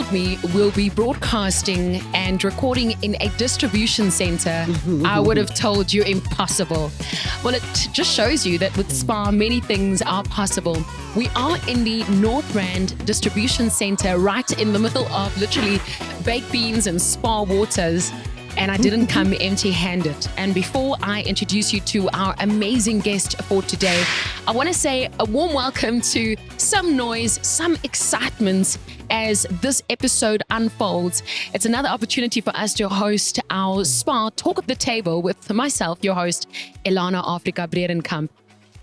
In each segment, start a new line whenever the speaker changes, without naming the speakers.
told me we'll be broadcasting and recording in a distribution center, I would have told you impossible. Well, it just shows you that with SPAR, many things are possible. We are in the North Rand Distribution Center, right in the middle of literally baked beans and SPAR waters. And I didn't come empty-handed. And before I introduce you to our amazing guest for today, I want to say a warm welcome to some noise, some excitement as this episode unfolds. It's another opportunity for us to host our SPAR Talk of the Table with myself, your host, Elana Afrika Bredenkamp.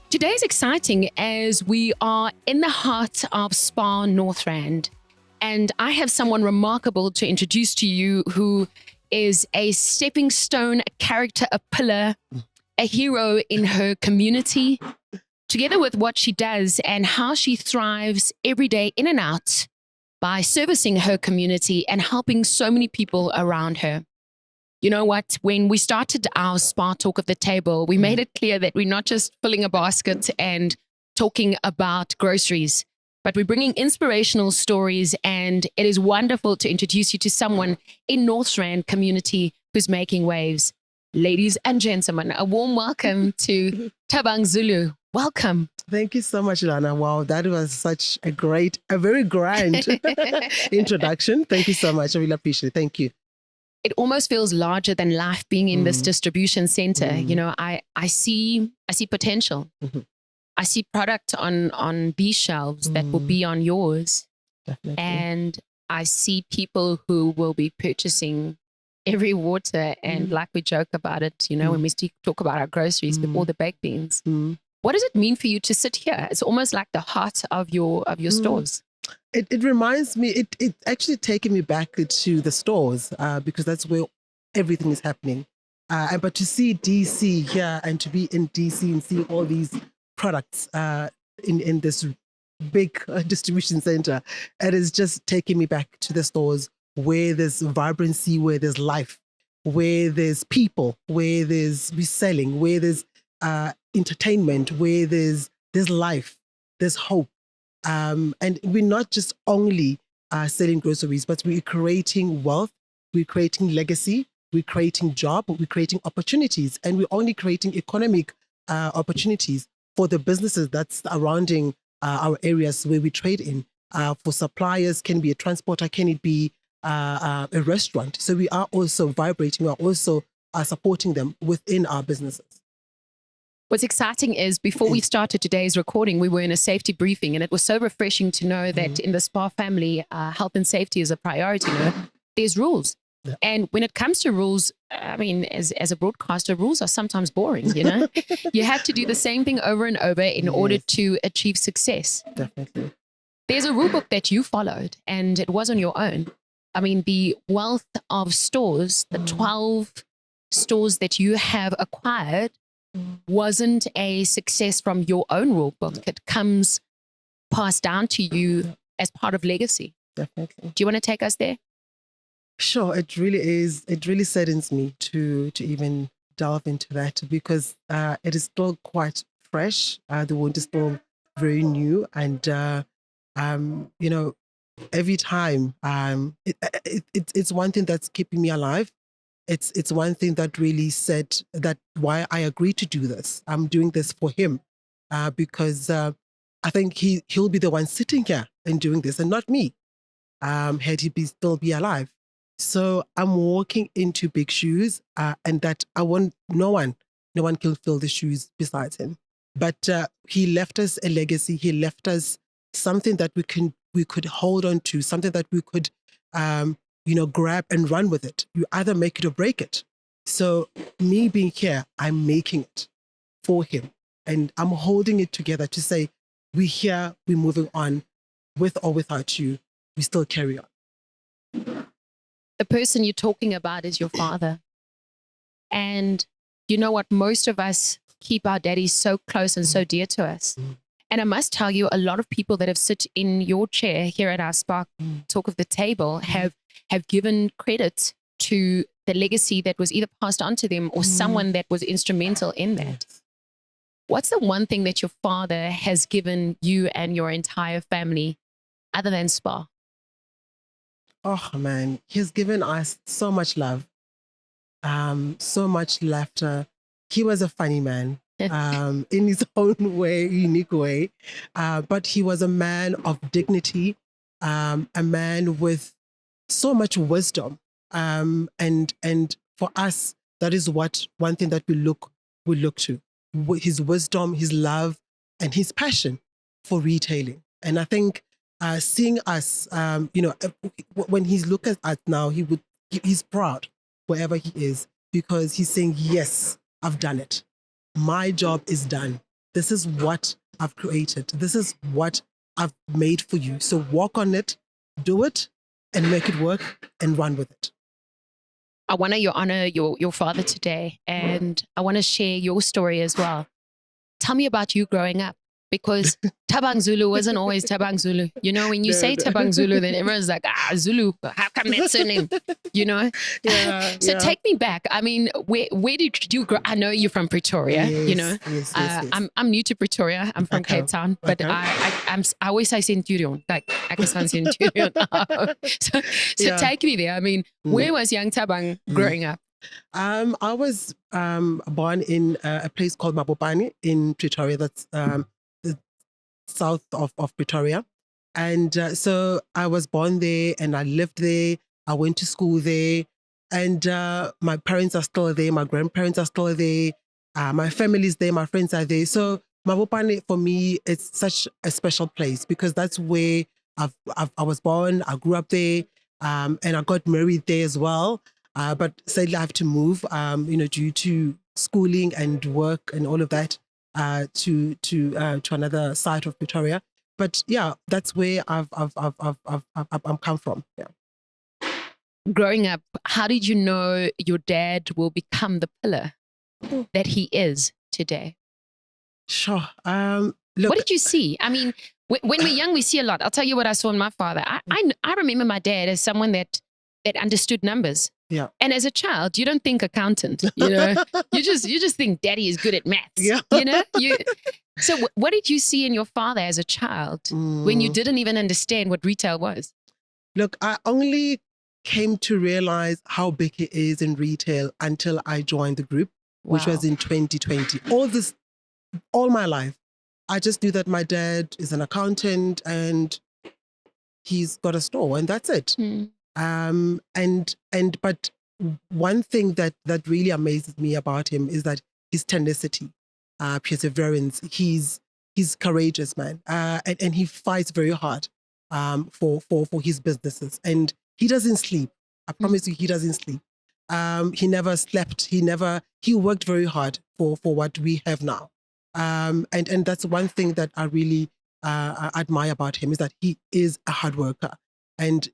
Today is exciting as we are in the heart of SPAR North Rand. And I have someone remarkable to introduce to you who is a stepping stone, a character, a pillar, a hero in her community, together with what she does and how she thrives every day in and out by servicing her community and helping so many people around her. You know what? When we started our SPAR Talk of the Table, we made it clear that we're not just filling a basket and talking about groceries, but we're bringing inspirational stories, and it is wonderful to introduce you to someone in North Rand community who's making waves. Ladies and gentlemen, a warm welcome to Thabang Zulu. Welcome.
Thank you so much, Lana. Wow, that was such a very grand introduction. Thank you so much. I really appreciate it. Thank you.
It almost feels larger than life being in this distribution center. You know, I see potential. I see product on these shelves that will be on yours.
Definitely.
And I see people who will be purchasing every water. And like we joke about it, you know, when we talk about our groceries before the baked beans. What does it mean for you to sit here? It's almost like the heart of your stores.
It reminds me, it actually taken me back to the stores because that's where everything is happening. But to see DC here and to be in DC and see all these products in this big distribution center, it is just taking me back to the stores where there's vibrancy, where there's life, where there's people, where there's reselling, where there's entertainment, where there's life, there's hope. And we're not just only selling groceries, but we're creating wealth, we're creating legacy, we're creating job, we're creating opportunities, and we're only creating economic opportunities for the businesses that's surrounding our areas where we trade in. For suppliers, can it be a transporter, can it be a restaurant? So we are also vibrating, we are also supporting them within our businesses.
What's exciting is before we started today's recording, we were in a safety briefing, and it was so refreshing to know that in the SPAR family, health and safety is a priority. You know? There's rules. Yeah. And when it comes to rules, I mean, as a broadcaster, rules are sometimes boring, you know? You have to do the same thing over and over in order to achieve success.
Definitely.
There's a rule book that you followed, and it was on your own. I mean, the wealth of stores, the 12 stores that you have acquired wasn't a success from your own rule book. It comes passed down to you as part of legacy.
Definitely.
Do you want to take us there?
Sure, it really is. It really saddens me to even delve into that because it is still quite fresh. The wound is still very new, and you know, every time it's one thing that's keeping me alive. It's one thing that really said that why I agreed to do this. I'm doing this for him because I think he'll be the one sitting here and doing this, and not me. Had he still be alive. So I'm walking into big shoes, and that I want no one can fill the shoes besides him. But he left us a legacy. He left us something that we could hold on to, something that we could, grab and run with it. You either make it or break it. So me being here, I'm making it for him, and I'm holding it together to say, we're here, we're moving on, with or without you, we still carry on.
The person you're talking about is your father. And you know what? Most of us keep our daddies so close and so dear to us. And I must tell you, a lot of people that have sit in your chair here at our SPAR Talk of the Table have given credit to the legacy that was either passed on to them or someone that was instrumental in that. What's the one thing that your father has given you and your entire family other than SPAR?
Oh man, he's given us so much love, so much laughter. He was a funny man, in his own way, unique way. But he was a man of dignity, a man with so much wisdom. And for us, that is what one thing that we look to. His wisdom, his love, and his passion for retailing. And I think seeing us, when he's looking at us now, he's proud wherever he is, because he's saying, yes, I've done it. My job is done. This is what I've created. This is what I've made for you. So walk on it, do it, and make it work and run with it.
I want to honor your father today, and I want to share your story as well. Tell me about you growing up, because Thabang Zulu wasn't always Thabang Zulu. You know, when you say Thabang Zulu, then everyone's like, Zulu, how come that's surname? You know?
Yeah.
So take me back. I mean, where did you grow? I know you're from Pretoria,
Yes,
you know?
yes.
I'm new to Pretoria. I'm from Cape Town, but I always say Centurion, like Pakistan Centurion. So take me there. I mean, where was young Thabang growing up?
I was born in a place called Mabopane in Pretoria. That's the south of Pretoria. And so I was born there and I lived there. I went to school there. And my parents are still there. My grandparents are still there. My family's there. My friends are there. So Mabopane, for me, it's such a special place because that's where I was born. I grew up there. And I got married there as well. But sadly, I have to move, due to schooling and work and all of that, to another side of Pretoria. But yeah, that's where I've come from. Yeah.
Growing up, how did you know your dad will become the pillar that he is today?
Sure.
Look, what did you see? I mean, when we're young, we see a lot. I'll tell you what I saw in my father. I remember my dad as someone that understood numbers.
Yeah.
And as a child, you don't think accountant, you know, you just think daddy is good at maths,
yeah.
you know? So what did you see in your father as a child when you didn't even understand what retail was?
Look, I only came to realize how big it is in retail until I joined the group, which was in 2020. All my life, I just knew that my dad is an accountant and he's got a store and that's it. But one thing that really amazes me about him is that his tenacity, perseverance. He's courageous, man, and he fights very hard for his businesses, and he doesn't sleep. I promise you, he doesn't sleep. He never slept. He worked very hard for what we have now, and that's one thing that I really admire about him, is that he is a hard worker, and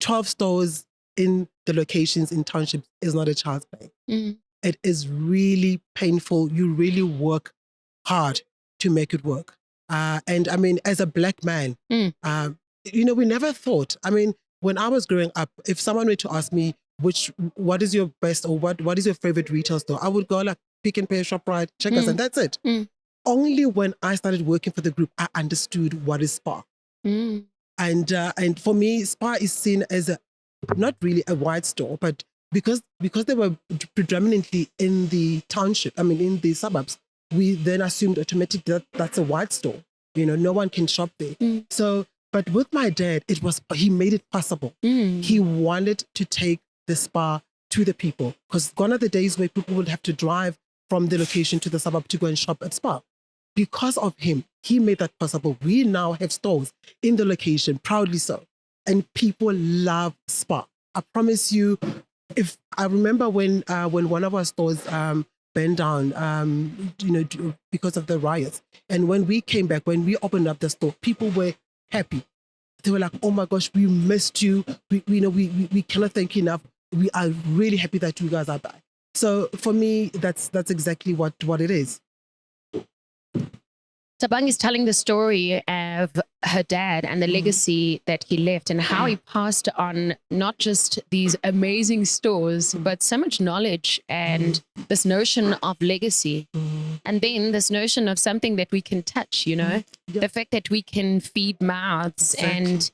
12 stores in the locations in townships is not a child's play. It is really painful. You really work hard to make it work. And I mean, as a black man, we never thought, I mean, when I was growing up, if someone were to ask me what is your best or what is your favorite retail store, I would go like Pick n Pay, ShopRite, Checkers, and that's it. Only when I started working for the group, I understood what is SPAR. And for me, SPAR is seen as not really a wide store, but because they were predominantly in the township, I mean, in the suburbs, we then assumed automatically that that's a wide store. You know, no one can shop there. So, but with my dad, he made it possible. He wanted to take the SPAR to the people, because gone are the days where people would have to drive from the location to the suburb to go and shop at SPAR. Because of him, he made that possible. We now have stores in the location, proudly so. And people love SPAR. I promise you, if I remember when one of our stores burned down, because of the riots. And when we came back, when we opened up the store, people were happy. They were like, "Oh my gosh, we missed you. We cannot thank you enough. We are really happy that you guys are back." So for me, that's exactly what it is.
Thabang is telling the story of her dad and the legacy that he left, and how he passed on not just these amazing stores, but so much knowledge and this notion of legacy. And then this notion of something that we can touch, the fact that we can feed mouths and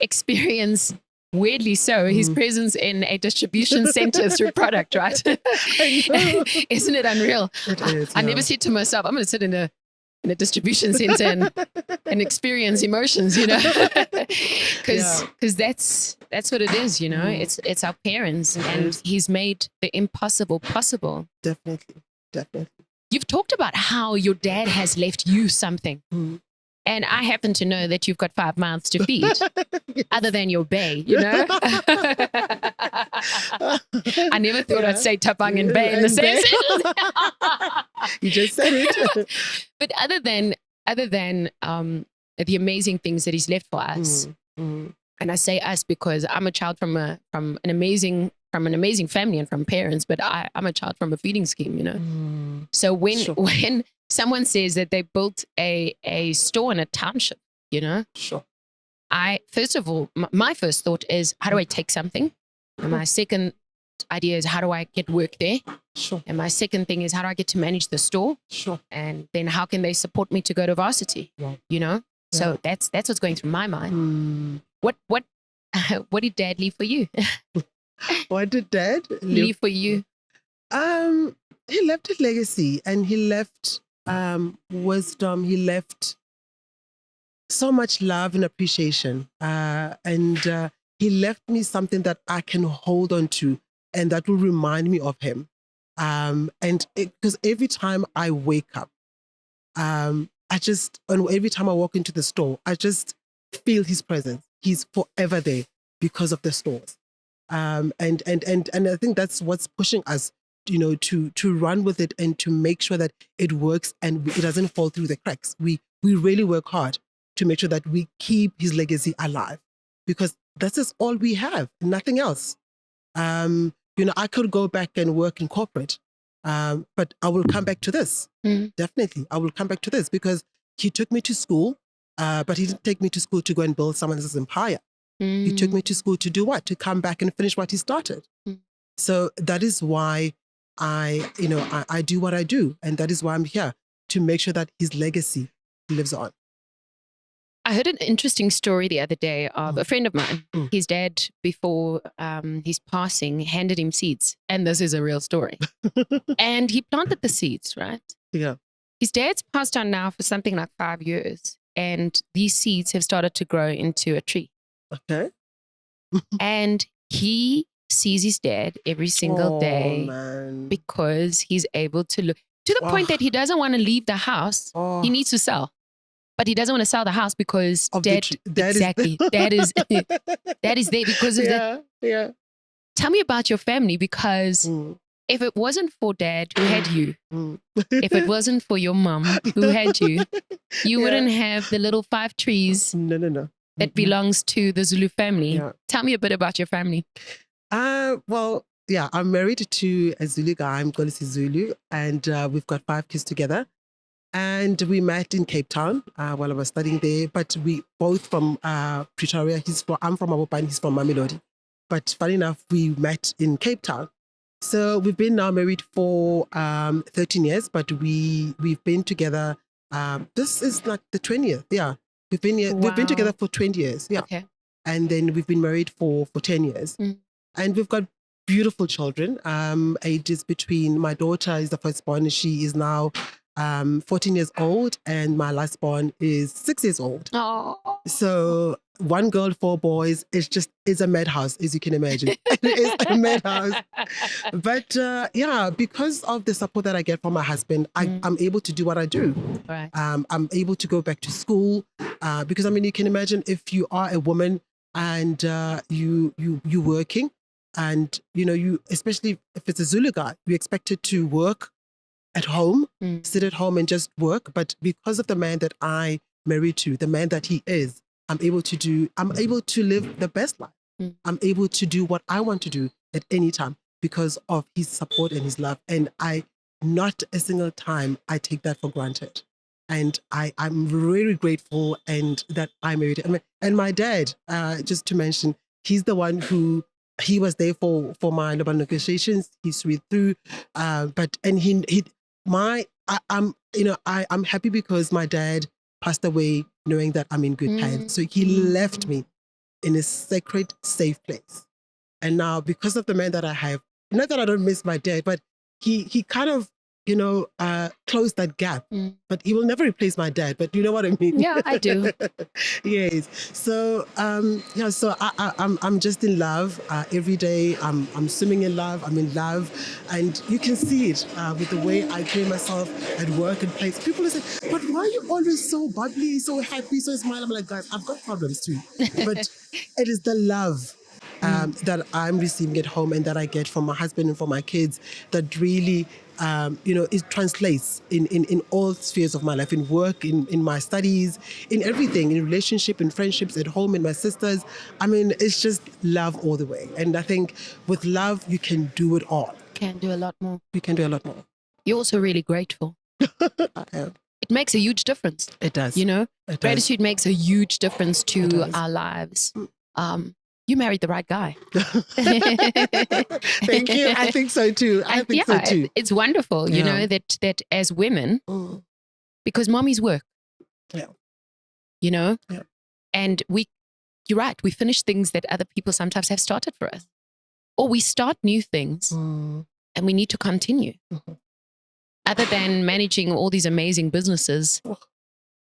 experience weirdly so, his presence in a distribution center through product, right? Isn't it unreal?
It is,
I never said to myself, I'm going to sit in a distribution center and experience emotions, because that's what it is, It's our parents, and he's made the impossible possible.
Definitely.
You've talked about how your dad has left you something. And I happen to know that you've got 5 mouths to feed, other than your bay, I never thought I'd say Thabang and bay in the same sentence.
You just said it.
But other than the amazing things that he's left for us, and I say us because I'm a child from an amazing family and from parents, but I'm a child from a feeding scheme, So when someone says that they built a store in a township,
Sure.
First of all, my first thought is, how do I take something? And my second idea is, how do I get work there?
Sure.
And my second thing is, how do I get to manage the store?
Sure.
And then how can they support me to go to varsity?
Yeah.
So that's what's going through my mind. What did Dad leave for you?
What did Dad
leave for you?
He left a legacy, and he left wisdom. He left so much love and appreciation. And he left me something that I can hold on to, and that will remind me of him. Because every time I wake up, and every time I walk into the store, I just feel his presence. He's forever there because of the stores. And I think that's what's pushing us, to run with it and to make sure that it works and it doesn't fall through the cracks. We really work hard to make sure that we keep his legacy alive, because this is all we have, nothing else. I could go back and work in corporate, but I will come back to this. Definitely, I will come back to this, because he took me to school, but he didn't take me to school to go and build someone else's empire. He took me to school to do what? To come back and finish what he started. So that is why I do what I do. And that is why I'm here, to make sure that his legacy lives on.
I heard an interesting story the other day of a friend of mine. His dad, before his passing, handed him seeds. And this is a real story. And he planted the seeds, right?
Yeah.
His dad's passed on now for something like 5 years. And these seeds have started to grow into a tree.
Okay.
And he sees his dad every single day,
man.
because he's able to look to the point that he doesn't want to leave the house. He needs to sell, but he doesn't want to sell the house because dad is there because of that.
Yeah.
Tell me about your family, because if it wasn't for Dad who had you, if it wasn't for your mom who had you, you wouldn't have the little 5 trees.
No.
That belongs to the Zulu family.
Yeah.
Tell me a bit about your family.
Well, yeah, I'm married to a Zulu guy. I'm going to Zulu, and we've got 5 kids together. And we met in Cape Town while I was studying there. But we both from Pretoria. I'm from Mabopane, he's from Mamelodi. But funny enough, we met in Cape Town. So we've been now married for 13 years, but we've been together. This is like the 20th. Yeah. We've been together for 20 years. Yeah.
Okay.
And then we've been married for 10 years. And we've got beautiful children. Ages between, my daughter is the firstborn. She is now 14 years old, and my lastborn is 6 years old.
Oh.
So 1 girl, 4 boys. It's a madhouse, as you can imagine. It is a madhouse. But because of the support that I get from my husband, I'm able to do what I do.
Right.
I'm able to go back to school, because you can imagine if you are a woman and you working, and you, especially if it's a Zulu guy, you're expected to work at home, sit at home and just work. But because of the man that I married to, the man that he is, I'm able to live the best life. I'm able to do what I want to do at any time because of his support and his love. And not a single time I take that for granted. And I'm really grateful and that I married him. And my dad, just to mention, he's the one who, he was there for my negotiations. He's read through, I'm happy because my dad passed away knowing that I'm in good hands. So he left me in a sacred, safe place. And now, because of the man that I have, not that I don't miss my dad, but he kind of, closed that gap. But he will never replace my dad. But you know what I mean?
Yeah, I do.
Yes. So so I'm just in love every day. I'm swimming in love. I'm in love, and you can see it with the way I carry myself at work and place. People will say, "But why are you always so bubbly, so happy, so smile?" I'm like, guys, I've got problems too, but it is the love that I'm receiving at home and that I get from my husband and from my kids that really, it translates in all spheres of my life, in work, in my studies, in everything, in relationship, in friendships, at home, in my sisters. I mean, it's just love all the way. And I think with love, you can do it all.
Can do a lot more.
You can do a lot more.
You're also really grateful.
I am.
It makes a huge difference.
It does.
You know,
It does.
gratitude makes a huge difference to our lives. You married the right guy.
Thank you. I think so too. I think so too.
It's wonderful, you know, that as women, because mommies work, you know, and you're right, we finish things that other people sometimes have started for us. Or we start new things and we need to continue. Other than managing all these amazing businesses,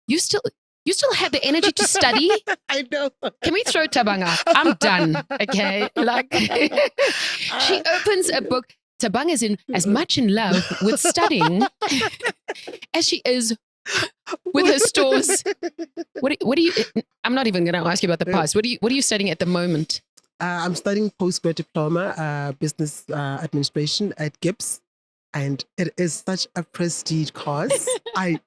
you still have the energy to study.
I know.
Can we throw Thabang out? I'm done. Okay. Like she opens a book. Thabang is in as much in love with studying as she is with her stores. What do you, I'm not even going to ask you about the past. What are you studying at the moment?
I'm studying postgrad diploma, business administration at GIBS. And it is such a prestige course. I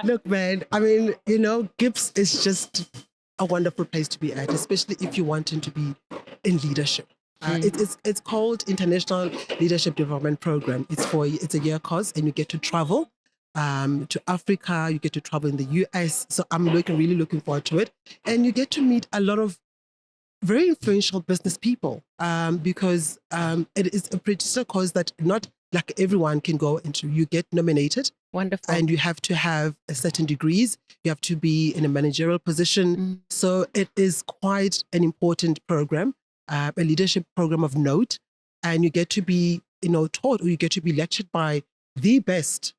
look, man, I mean, GIBS is just a wonderful place to be at, especially if you wanting to be in leadership. It's called International Leadership Development Program. It's a year course, and you get to travel to Africa. You get to travel in the US. So I'm really looking forward to it. And you get to meet a lot of very influential business people because it is a prestigious course that not like everyone can go into. You get nominated.
Wonderful.
And you have to have a certain degrees. You have to be in a managerial position. So it is quite an important program, a leadership program of note. And you get to be, taught, or you get to be lectured by the best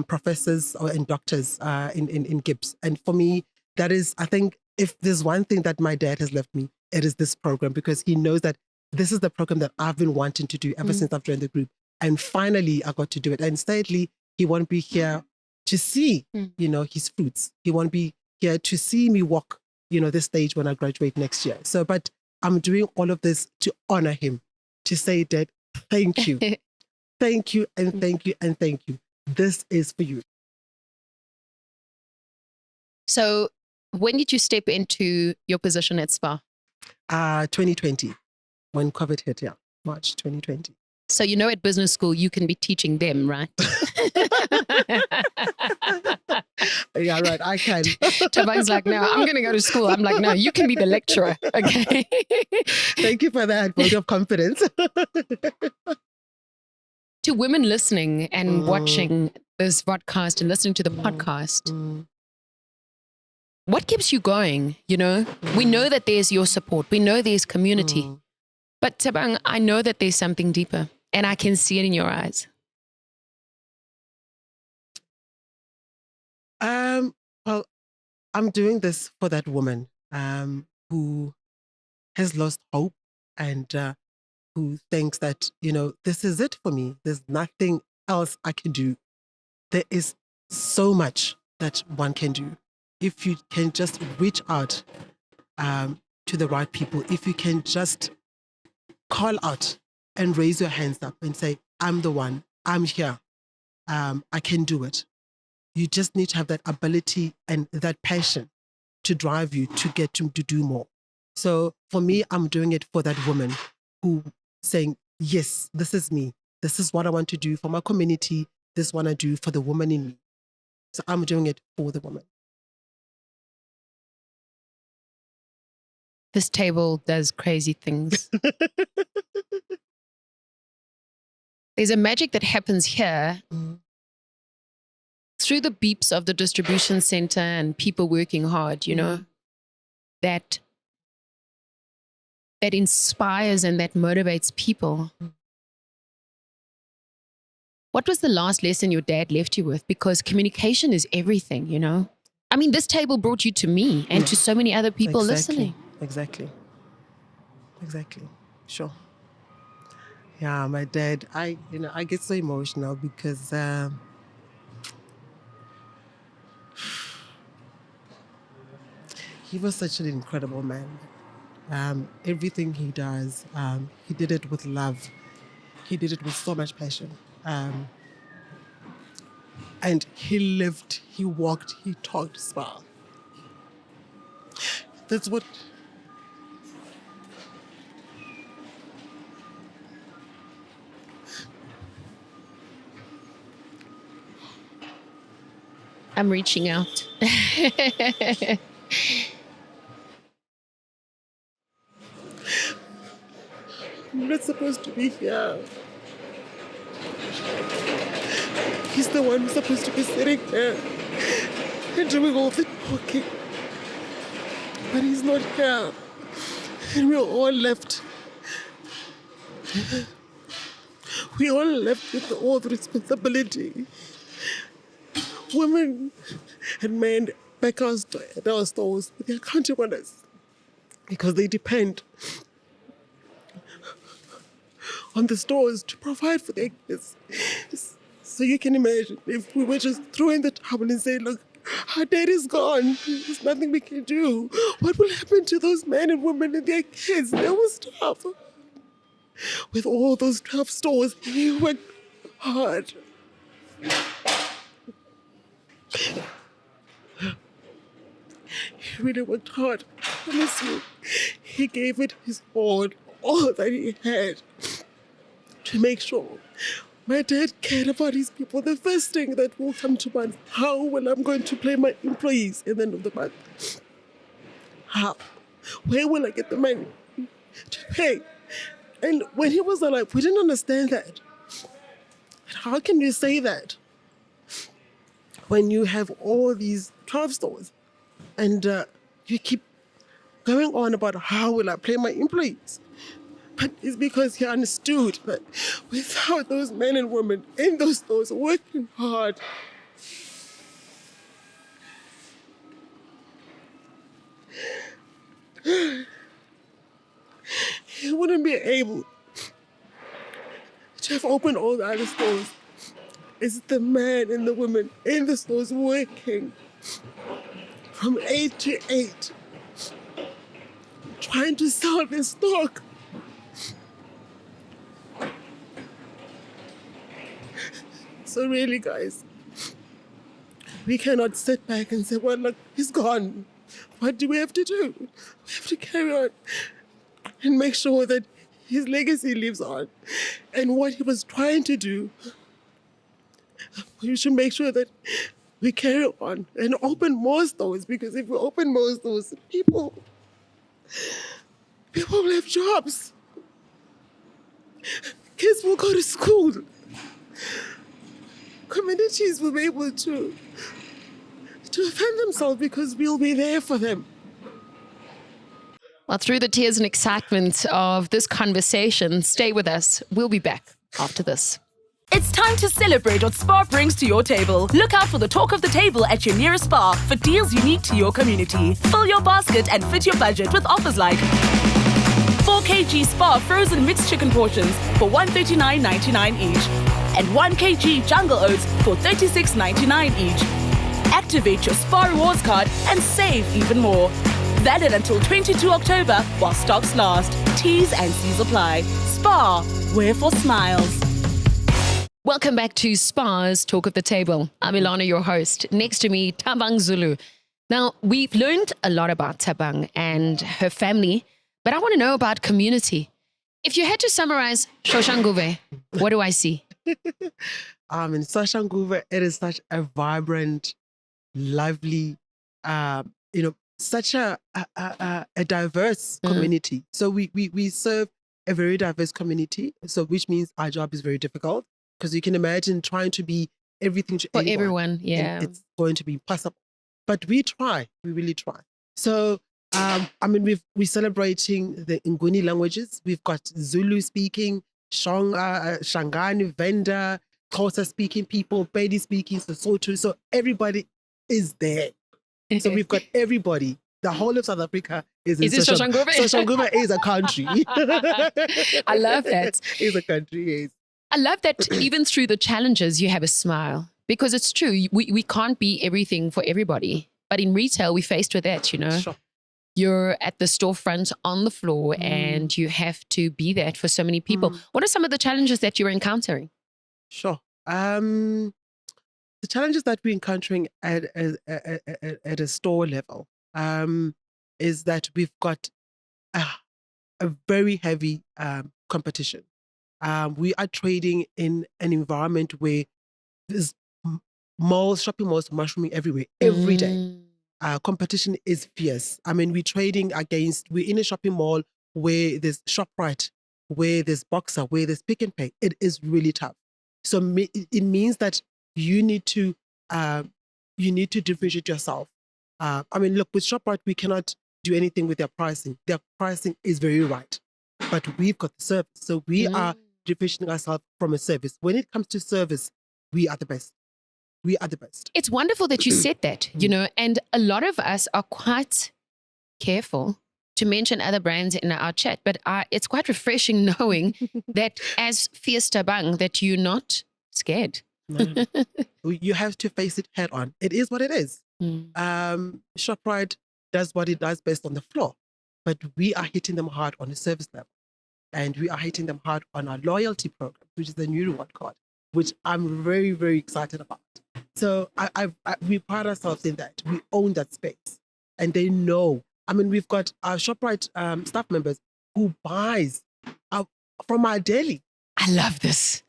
professors and doctors in GIBS. And for me, that is, I think, if there's one thing that my dad has left me, it is this program, because he knows that this is the program that I've been wanting to do ever since I've joined the group. And finally, I got to do it. And sadly, he won't be here to see, his fruits. He won't be here to see me walk, this stage when I graduate next year. So, but I'm doing all of this to honor him, to say, Dad, thank you. Thank you, and thank you, and thank you. This is for you.
So when did you step into your position at SPAR?
2020, when COVID hit, March 2020.
So at business school, you can be teaching them, right?
Yeah, right, I can.
Thabang's like, no, I'm going to go to school. I'm like, no, you can be the lecturer, okay?
Thank you for that vote of confidence.
To women listening and watching this podcast and listening to the podcast, what keeps you going? We know that there's your support. We know there's community. But Thabang, I know that there's something deeper, and I can see it in your eyes.
Well, I'm doing this for that woman who has lost hope and who thinks that, this is it for me. There's nothing else I can do. There is so much that one can do. If you can just reach out to the right people, if you can just call out and raise your hands up and say, I'm the one, I'm here, I can do it. You just need to have that ability and that passion to drive you to get to do more. So for me, I'm doing it for that woman who saying, yes, this is me. This is what I want to do for my community. This is what I do for the woman in me. So I'm doing it for the woman.
This table does crazy things. There's a magic that happens here through the beeps of the distribution center and people working hard, that that inspires and that motivates people. What was the last lesson your dad left you with? Because communication is everything, you know? I mean, this table brought you to me and to so many other people listening.
Exactly. Sure. Yeah, my dad, I get so emotional because he was such an incredible man. Everything he does, he did it with love. He did it with so much passion. And he lived, he walked, he talked SPAR. That's what...
I'm reaching out.
I'm not supposed to be here. He's the one who's supposed to be sitting here and doing all the talking. But he's not here. And we're all left. We all left with all the responsibility. Women and men back at our stores, they're counting on us because they depend on the stores to provide for their kids. So you can imagine if we were just throwing the towel and say, look, our dad is gone. There's nothing we can do. What will happen to those men and women and their kids? They will starve. With all those 12 stores, he worked hard. He really worked hard. I promise you. He gave it his all that he had to make sure my dad cared about his people. The first thing that will come to mind, how will I going to pay my employees at the end of the month? How? Where will I get the money to pay? And when he was alive, we didn't understand that. How can you say that when you have all these 12 stores and you keep going on about how will I pay my employees? But it's because he understood that without those men and women in those stores working hard, he wouldn't be able to have opened all the other stores. It's the men and the women in the stores working from 8 to 8, trying to sell their stock. So really, guys, we cannot sit back and say, well, look, he's gone. What do we have to do? We have to carry on and make sure that his legacy lives on. And what he was trying to do, we should make sure that we carry on and open more stores, because if we open more stores, people will have jobs. Kids will go to school. Communities will be able to defend themselves because we'll be there for them.
Well, through the tears and excitement of this conversation, stay with us. We'll be back after this.
It's time to celebrate what SPAR brings to your table. Look out for the talk of the table at your nearest SPAR for deals unique to your community. Fill your basket and fit your budget with offers like 4 kg SPAR frozen mixed chicken portions for $139.99 each and 1 kg jungle oats for $36.99 each. Activate your SPAR rewards card and save even more. Valid until 22 October while stocks last. T's and C's apply. SPAR, where for smiles.
Welcome back to SPAR's Talk of the Table. I'm Ilana, your host. Next to me, Thabang Zulu. Now, we've learned a lot about Thabang and her family, but I want to know about community. If you had to summarize Soshanguve, what do I see?
In Soshanguve, it is such a vibrant, lovely, such a diverse community. So we serve a very diverse community, so which means our job is very difficult, because you can imagine trying to be everything to
For
everyone.
everyone, yeah.
It's going to be impossible. But we try, we really try. So we're celebrating the Nguni languages. We've got Zulu speaking, Shangani, Venda, Xhosa speaking people, Pedi speaking, Sesotho. So everybody is there. So we've got everybody. The whole of South Africa is in
Soshanguve?
Soshanguve is a country.
I love that.
Is a country, yes.
I love that even through the challenges, you have a smile. Because it's true, we can't be everything for everybody. But in retail, we're faced with that, you know.
Sure.
You're at the storefront on the floor and you have to be that for so many people. What are some of the challenges that you're encountering?
Sure. The challenges that we're encountering at a store level is that we've got a very heavy competition. We are trading in an environment where there's malls, shopping malls mushrooming everywhere, every day. Competition is fierce. I mean, we're in a shopping mall where there's ShopRite, where there's Boxer, where there's Pick and Pay. It is really tough. So it means that you need to differentiate yourself. I mean, look, with ShopRite, we cannot do anything with their pricing. Their pricing is very right, but we've got the service. So we are differentiating ourselves from a service. When it comes to service, we are the best. We are the best.
It's wonderful that you said that, you know, and a lot of us are quite careful to mention other brands in our chat, but it's quite refreshing knowing that as fierce Thabang, that you're not scared.
No. You have to face it head on. It is what it is. ShopRite does what it does best on the floor, but we are hitting them hard on the service level. And we are hitting them hard on our loyalty program, which is the new reward card, which I'm very, very excited about. So we pride ourselves in that. We own that space. And they know. I mean, we've got our ShopRite staff members who buys from our deli.
I love this.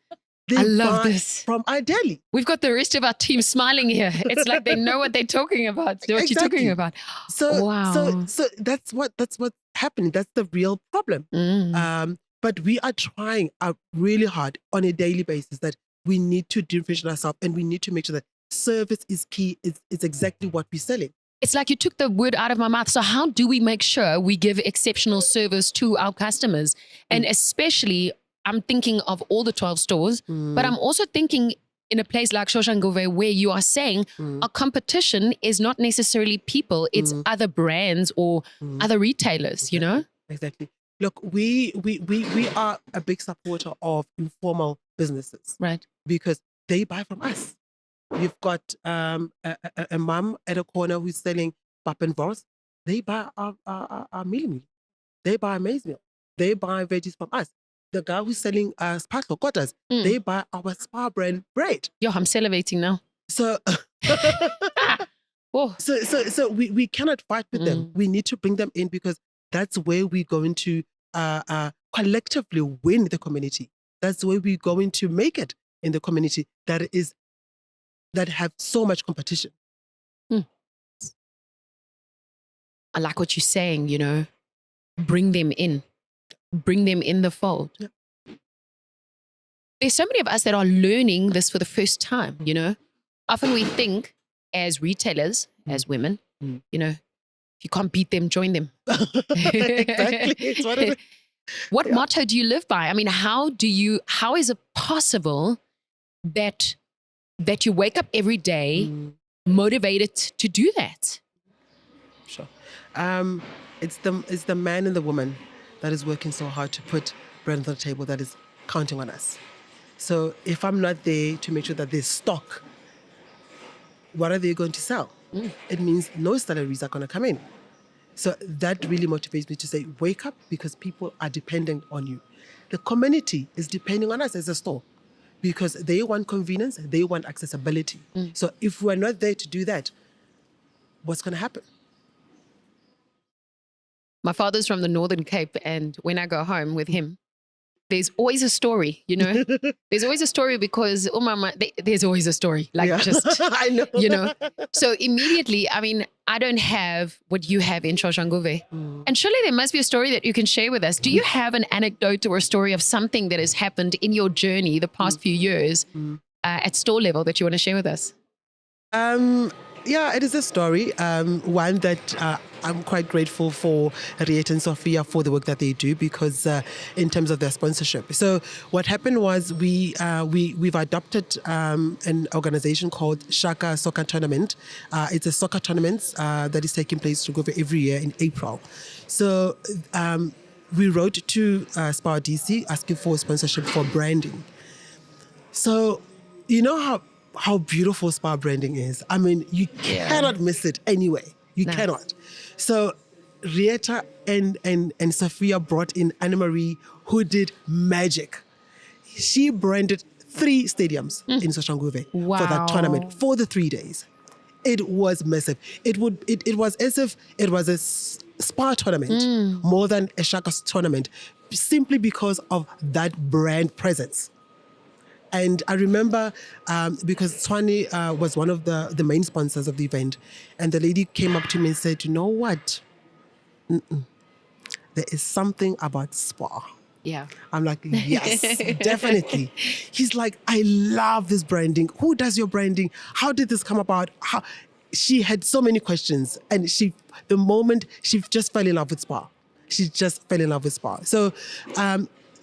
They
I love
buy
this.
from our deli.
We've got the rest of our team smiling here. It's like they know what they're talking about. What
Exactly.
you're talking about.
So,
wow.
so that's what's happening. That's the real problem. But we are trying really hard on a daily basis that we need to differentiate ourselves and we need to make sure that service is key. It's exactly what we're selling.
It's like you took the word out of my mouth. So how do we make sure we give exceptional service to our customers? And especially, I'm thinking of all the 12 stores, but I'm also thinking in a place like Soshanguve where you are saying our competition is not necessarily people, it's other brands or other retailers, you know?
Exactly. Look, we are a big supporter of informal businesses.
Right.
Because they buy from us. You've got a mum at a corner who's selling pap and vors. They buy our meal. They buy maize meal. They buy veggies from us. The guy who's selling SPAR Lokotas, they buy our SPAR brand bread.
Yo, I'm salivating now.
So, so we cannot fight with them. We need to bring them in because that's where we're going to collectively win the community. That's where we're going to make it in the community that have so much competition.
I like what you're saying, you know, bring them in the fold.
Yep.
There's so many of us that are learning this for the first time, you know. Often we think as retailers, as women, you know, if you can't beat them, join them.
Exactly. It's what it is.
What motto do you live by? I mean, how is it possible that you wake up every day motivated to do that?
Sure. It's the man and the woman that is working so hard to put bread on the table that is counting on us. So if I'm not there to make sure that there's stock, what are they going to sell? It means no salaries are going to come in. So that really motivates me to say, wake up, because people are dependent on you. The community is depending on us as a store because they want convenience, they want accessibility. So if we're not there to do that, what's going to happen?
My father's from the Northern Cape, and when I go home with him, there's always a story, you know? There's always a story because, oh, mama, there's always a story. Like just,
I know.
you know? So immediately, I mean, I don't have what you have in Soshanguve. And surely there must be a story that you can share with us. Do you have an anecdote or a story of something that has happened in your journey the past few years at store level that you want to share with us?
Yeah, it is a story. One that I'm quite grateful for Riet and Sophia for the work that they do, because in terms of their sponsorship. So what happened was we've adopted an organization called Shaka Soccer Tournament. It's a soccer tournament that is taking place every year in April. So we wrote to SPAR DC asking for sponsorship for branding. So you know how beautiful SPAR branding is. I mean, you cannot miss it anyway. You cannot. So Rieta and Sophia brought in Anne-Marie, who did magic. She branded 3 stadiums in Soshanguve for that tournament for the 3 days. It was massive. It was as if it was a SPAR tournament more than a Shaka tournament, simply because of that brand presence. And I remember because Tswane was one of the main sponsors of the event, and the lady came up to me and said, "You know what? There is something about SPAR."
Yeah.
I'm like, yes, definitely. He's like, "I love this branding. Who does your branding? How did this come about?" She had so many questions, and the moment she just fell in love with SPAR. She just fell in love with SPAR. So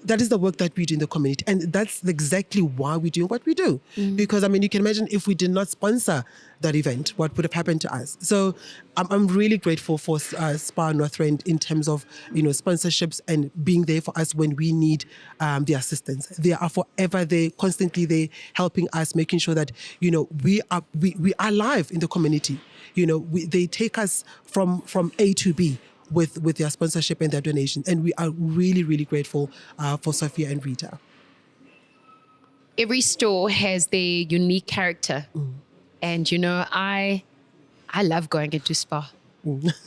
that is the work that we do in the community. And that's exactly why we do what we do. Because, I mean, you can imagine if we did not sponsor that event, what would have happened to us? So I'm really grateful for SPAR North Rand in terms of, sponsorships and being there for us when we need the assistance. They are forever there, constantly there, helping us, making sure that, we are live in the community. They take us from A to B with their sponsorship and their donation. And we are really, really grateful for Sophia and Rita.
Every store has their unique character. And, I love going into SPAR.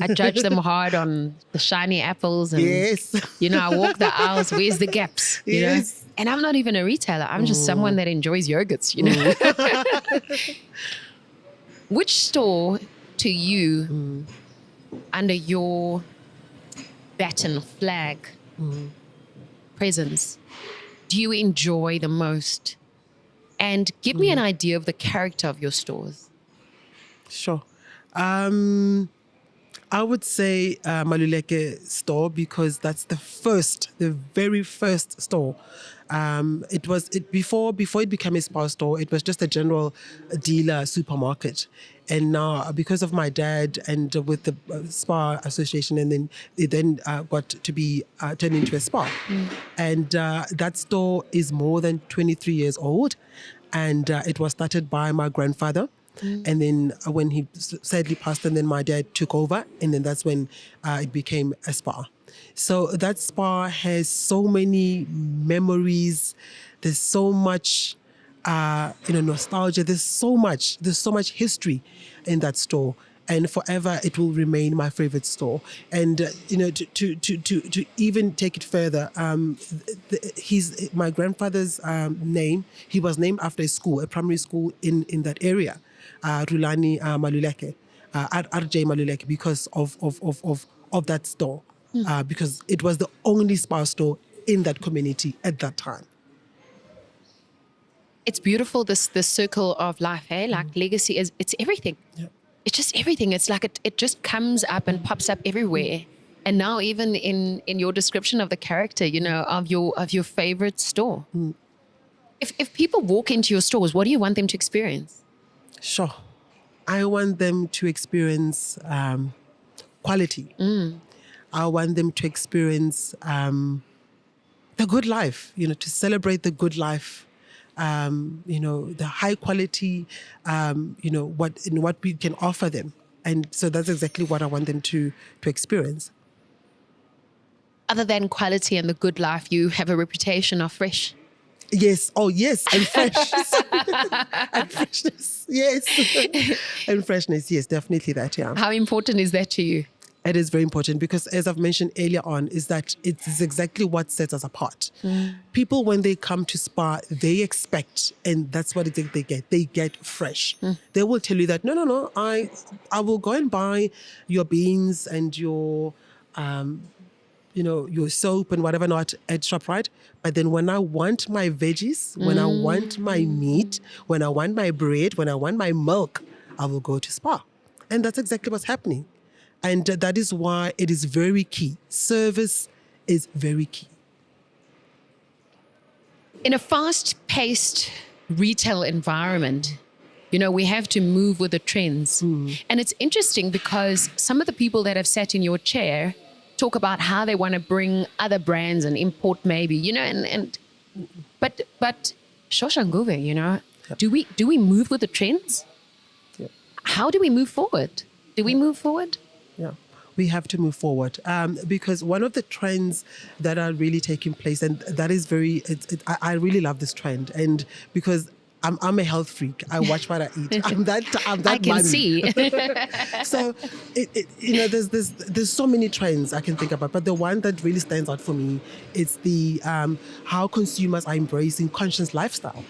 I judge them hard on the shiny apples. And,
yes.
I walk the aisles. Where's the gaps? You know? And I'm not even a retailer. I'm just someone that enjoys yogurts, Which store to you, under your baton flag presence, do you enjoy the most? And give me an idea of the character of your stores.
Sure. I would say Maluleke store, because that's the very first store. Before it became a SPAR store, it was just a general dealer supermarket. And now, because of my dad and with the SPAR Association, and then it got to be turned into a SPAR. And that store is more than 23 years old. And it was started by my grandfather. And then when he sadly passed, and then my dad took over, and then that's when it became a SPAR. So that SPAR has so many memories. There's so much, nostalgia. There's so much history in that store, and forever it will remain my favorite store. And to even take it further, my grandfather's name. He was named after a primary school in that area. Rulani Maluleke, RJ Maluleke, because of that store, because it was the only SPAR store in that community at that time.
It's beautiful, this circle of life, eh? Like legacy it's everything. Yeah. It's just everything. It's like it just comes up and pops up everywhere. And now even in your description of the character, of your favorite store. If people walk into your stores, what do you want them to experience?
Sure. I want them to experience quality. I want them to experience the good life, to celebrate the good life, the high quality, what we can offer them. And so that's exactly what I want them to experience.
Other than quality and the good life, you have a reputation of fresh.
Yes. Oh, yes. And fresh. And freshness. Yes. And freshness. Yes, definitely that. Yeah.
How important is that to you?
It is very important, because as I've mentioned earlier on, is that it's exactly what sets us apart. People, when they come to SPAR, they expect, and that's what they get. They get fresh. They will tell you that, no, I will go and buy your beans and your your soap and whatever not at ShopRite. But then when I want my veggies, when I want my meat, when I want my bread, when I want my milk, I will go to SPAR. And that's exactly what's happening. And that is why it is very key. Service is very key.
In a fast-paced retail environment, we have to move with the trends. And it's interesting because some of the people that have sat in your chair talk about how they want to bring other brands and import maybe, but Shoshanguve,
Yep.
do we move with the trends?
Yep.
How do we move forward? Do we move forward?
Yeah, we have to move forward because one of the trends that are really taking place, and that is I really love this trend, and because I'm a health freak, I watch what I eat. I'm that
I can
mommy.
see.
So there's so many trends I can think about, but the one that really stands out for me is the how consumers are embracing conscious lifestyle.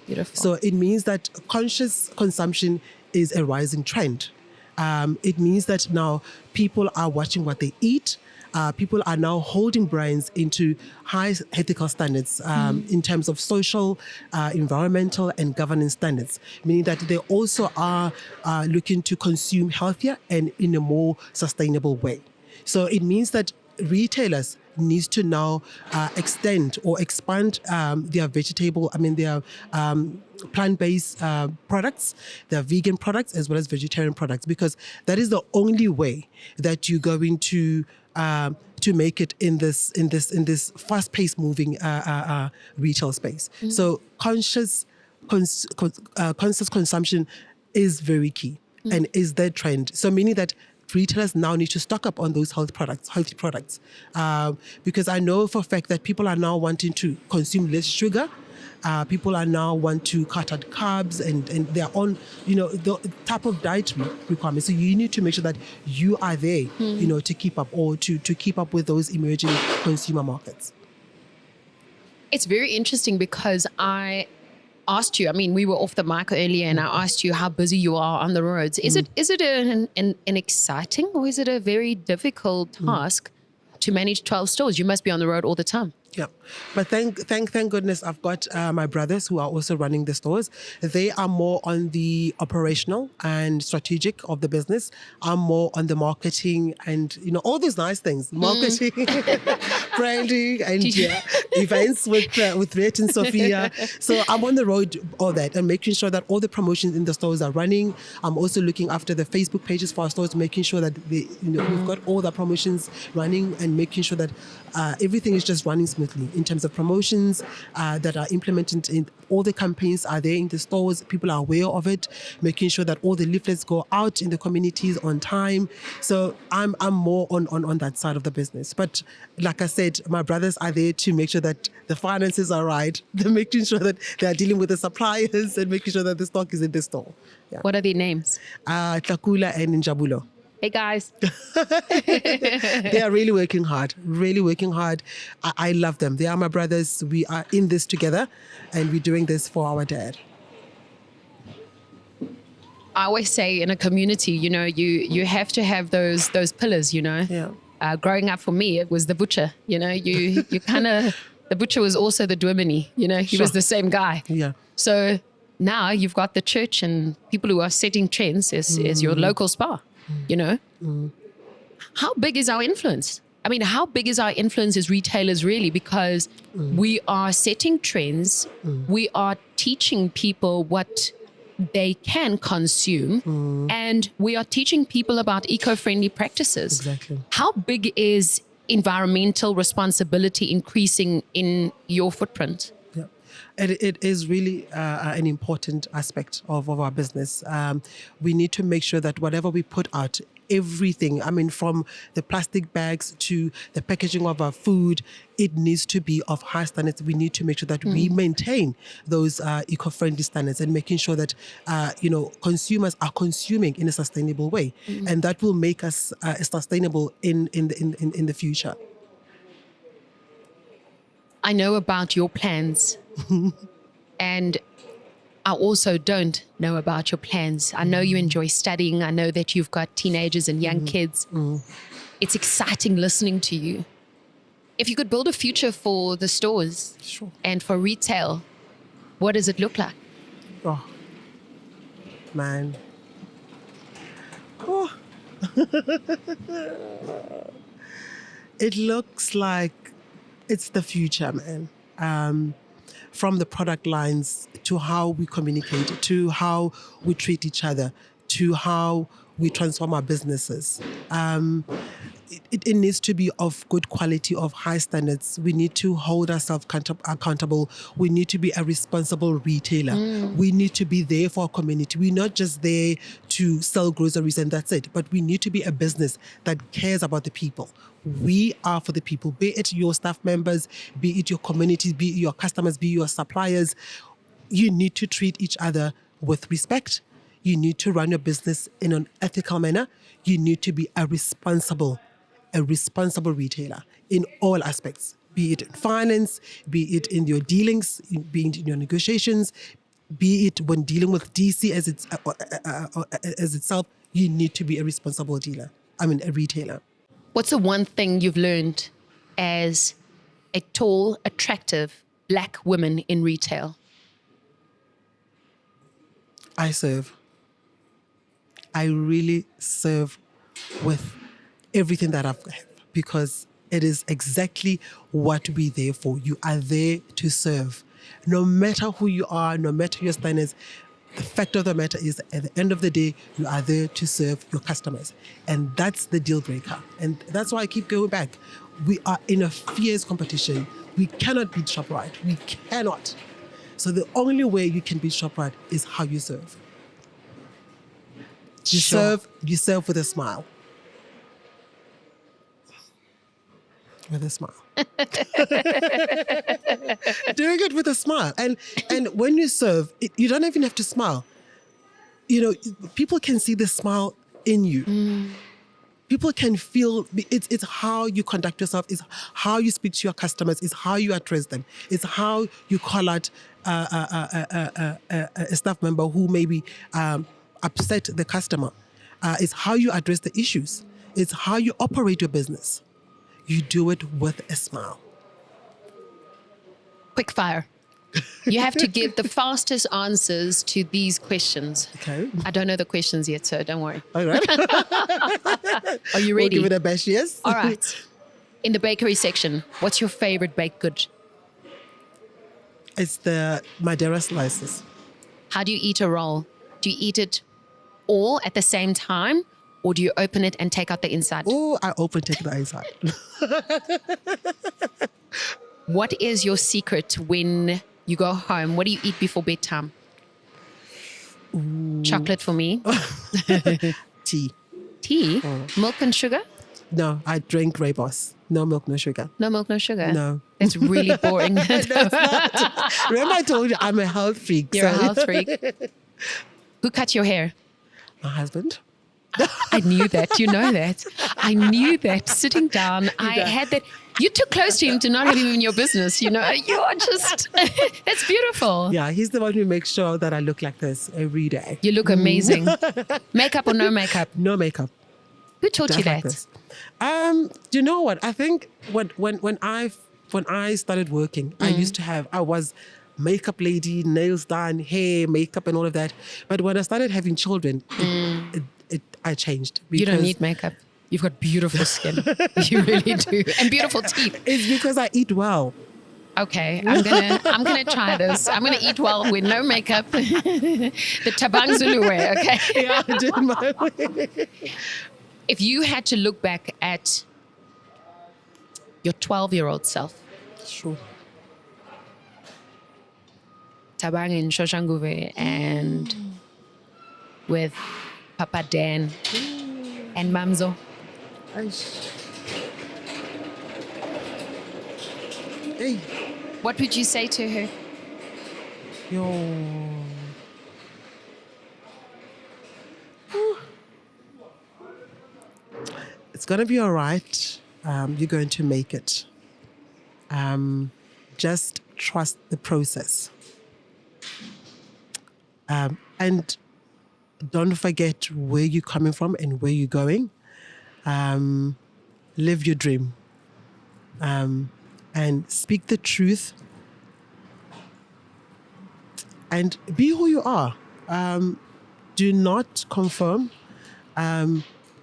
Beautiful.
So it means that conscious consumption is a rising trend. It means that now people are watching what they eat. People are now holding brands into high ethical standards in terms of social, environmental, and governance standards, meaning that they also are looking to consume healthier and in a more sustainable way. So it means that retailers needs to now extend or expand their plant-based products, their vegan products, as well as vegetarian products, because that is the only way that you're going to make it in this fast-paced moving retail space. So conscious consumption is very key and is the trend. So meaning that retailers now need to stock up on those healthy products, because I know for a fact that people are now wanting to consume less sugar. People are now want to cut out carbs and their own, the type of dietary requirements. So you need to make sure that you are there, to keep up or to keep up with those emerging consumer markets.
It's very interesting because I asked you, we were off the mic earlier and I asked you how busy you are on the roads. Is it an exciting or is it a very difficult task to manage 12 stores? You must be on the road all the time.
Yeah, but thank goodness I've got my brothers who are also running the stores. They are more on the operational and strategic of the business. I'm more on the marketing and all those nice things, marketing, branding, and events with Rhett and Sophia. So I'm on the road, all that, and making sure that all the promotions in the stores are running. I'm also looking after the Facebook pages for our stores, making sure that we've got all the promotions running and making sure that everything is just running smoothly in terms of promotions that are implemented in all the campaigns are there in the stores. People are aware of it, making sure that all the leaflets go out in the communities on time. So I'm more on that side of the business. But like I said, my brothers are there to make sure that the finances are right. They're making sure that they are dealing with the suppliers and making sure that the stock is in the store. Yeah.
What are their names?
Tlakula and Njabulo.
Hey guys.
They are really working hard. I love them. They are my brothers. We are in this together and we're doing this for our dad.
I always say in a community, you have to have those pillars,
Yeah.
Growing up for me, it was the butcher, you kind of, the butcher was also the dominee, he was the same guy.
Yeah.
So now you've got the church and people who are setting trends as your local SPAR. How big is our influence? How big is our influence as retailers really? Because we are setting trends, we are teaching people what they can consume, and we are teaching people about eco-friendly practices.
Exactly.
How big is environmental responsibility increasing in your footprint?
Yeah, it is really an important aspect of our business. We need to make sure that whatever we put out, everything, from the plastic bags to the packaging of our food, it needs to be of high standards. We need to make sure that we maintain those eco-friendly standards and making sure that, consumers are consuming in a sustainable way. And that will make us sustainable in the future.
I know about your plans and I also don't know about your plans. I know you enjoy studying. I know that you've got teenagers and young kids. It's exciting listening to you. If you could build a future for the stores and for retail, what does it look like?
Oh, man. Oh. It looks like it's the future, man. From the product lines to how we communicate, to how we treat each other, to how we transform our businesses. It needs to be of good quality, of high standards. We need to hold ourselves accountable. We need to be a responsible retailer. We need to be there for our community. We're not just there to sell groceries and that's it, but we need to be a business that cares about the people. We are for the people, be it your staff members, be it your community, be it your customers, be it your suppliers. You need to treat each other with respect. You need to run your business in an ethical manner. You need to be a responsible retailer in all aspects, be it in finance, be it in your dealings, be it in your negotiations, be it when dealing with DC as itself. You need to be a responsible a retailer.
What's the one thing you've learned as a tall, attractive Black woman in retail?
I serve. I really serve with everything that I've got, because it is exactly what we're there for. You are there to serve. No matter who you are, no matter your standards, the fact of the matter is, at the end of the day, you are there to serve your customers. And that's the deal breaker. And that's why I keep going back. We are in a fierce competition. We cannot beat ShopRite. We cannot. So the only way you can beat ShopRite is how you serve. You serve with a smile. With a smile. Doing it with a smile. And when you serve, you don't even have to smile. You know, people can see the smile in you. People can feel, it's how you conduct yourself, it's how you speak to your customers, it's how you address them, it's how you call out a staff member who maybe upset the customer. It's how you address the issues. It's how you operate your business. You do it with a smile.
Quick fire. You have to give the fastest answers to these questions.
Okay.
I don't know the questions yet, so don't worry.
All right.
Are you ready?
We'll give it a bash, yes.
All right. In the bakery section, what's your favorite baked good?
It's the Madeira slices.
How do you eat a roll? Do you eat it all at the same time, or do you open it and take out the inside?
Oh, I open, take the inside.
What is your secret when you go home? What do you eat before bedtime? Ooh. Chocolate for me.
Tea.
Tea? Milk and sugar?
No, I drink Rooibos. No milk, no sugar.
No milk, no sugar?
No.
That's really boring.
No, it's not. Remember I told you I'm a health freak.
You're a health freak. Who cut your hair?
My husband.
I knew that. You know that. I knew that. Sitting down, I had that. You're too close to him to not have him in your business. You know, you are just, it's beautiful.
Yeah, he's the one who makes sure that I look like this every day.
You look amazing. Makeup or no makeup?
No makeup.
Who taught you that?
You know what? I think when I started working, I was makeup lady, nails done, hair, makeup and all of that. But when I started having children, I changed.
You don't need makeup. You've got beautiful skin. You really do. And beautiful teeth.
It's because I eat well.
Okay, I'm gonna try this. I'm gonna eat well with no makeup. The Thabang Zulu way, okay?
Yeah, I did my way.
If you had to look back at your 12-year-old self,
sure,
Thabang in Shoshanguve and with Papa Dan and Mamzo.
Hey.
What would you say to her?
It's going to be all right. You're going to make it. Just trust the process. And don't forget where you're coming from and where you're going. Live your dream. And speak the truth. And be who you are. Do not conform.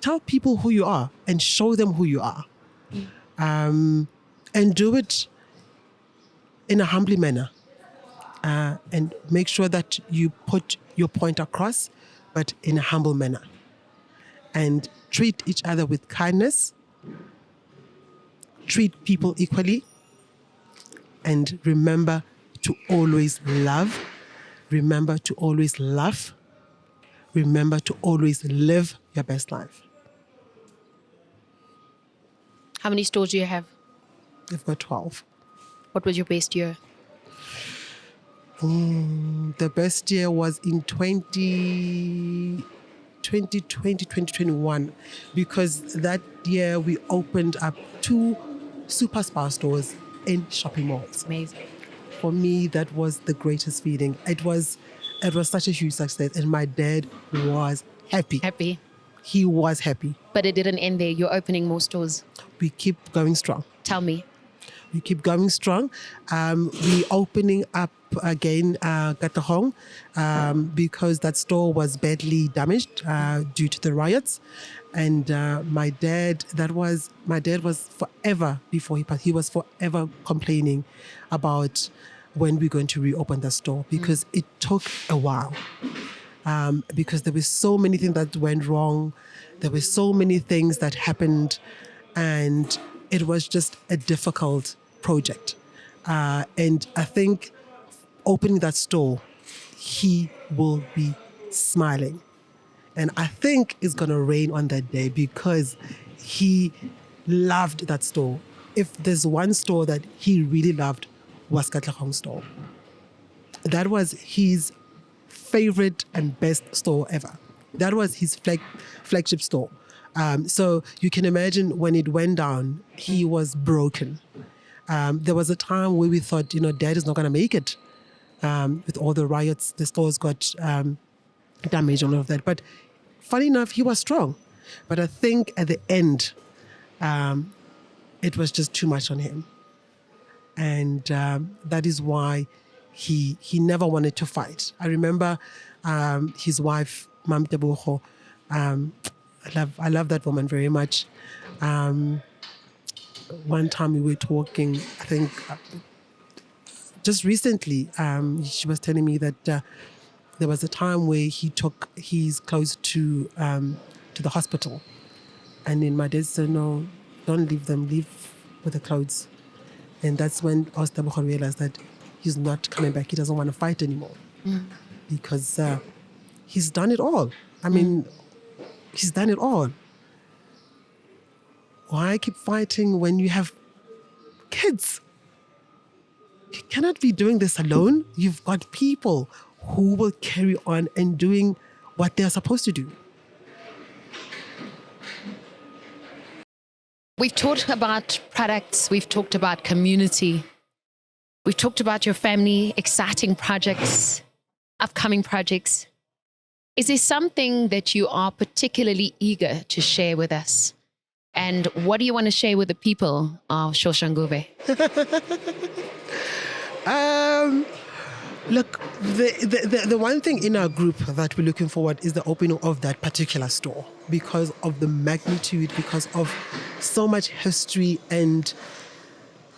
tell people who you are and show them who you are. And do it in a humble manner. And make sure that you put your point across, but in a humble manner. And treat each other with kindness. Treat people equally. And remember to always love. Remember to always laugh. Remember to always live your best life.
How many stores do you have?
We've got 12.
What was your best year?
The best year was in 2020, 2021, because that year we opened up 2 super SPAR stores in shopping malls.
Amazing.
For me, that was the greatest feeling. It was such a huge success, and my dad was happy.
Happy.
He was happy.
But it didn't end there. You're opening more stores.
We keep going strong.
Tell me.
We keep going strong. We opening up again Thabang, because that store was badly damaged due to the riots. And my dad was forever, before he passed, he was forever complaining about when we're going to reopen the store, because it took a while. Because there were so many things that went wrong. There were so many things that happened, and it was just a difficult project. And I think opening that store, he will be smiling. And I think it's going to rain on that day, because he loved that store. If there's one store that he really loved, was Thabang store. That was his favorite and best store ever. That was his flagship store. So you can imagine when it went down, he was broken. There was a time where we thought, Dad is not going to make it. With all the riots, the stores got damaged and all of that. But funny enough, he was strong. But I think at the end, it was just too much on him. And that is why he never wanted to fight. I remember his wife, Mam Tebogo. I love that woman very much. One time we were talking, I think just recently, she was telling me that there was a time where he took his clothes to the hospital. And then my dad said, no, don't leave them, leave with the clothes. And that's when Thabang realized that he's not coming back. He doesn't want to fight anymore. Because he's done it all. I mean, he's done it all. Why keep fighting when you have kids? You cannot be doing this alone. You've got people who will carry on and doing what they're supposed to do.
We've talked about products. We've talked about community. We've talked about your family, exciting projects, upcoming projects. Is there something that you are particularly eager to share with us? And what do you want to share with the people of Soshanguve?
Look, the one thing in our group that we're looking forward is the opening of that particular store, because of the magnitude, because of so much history and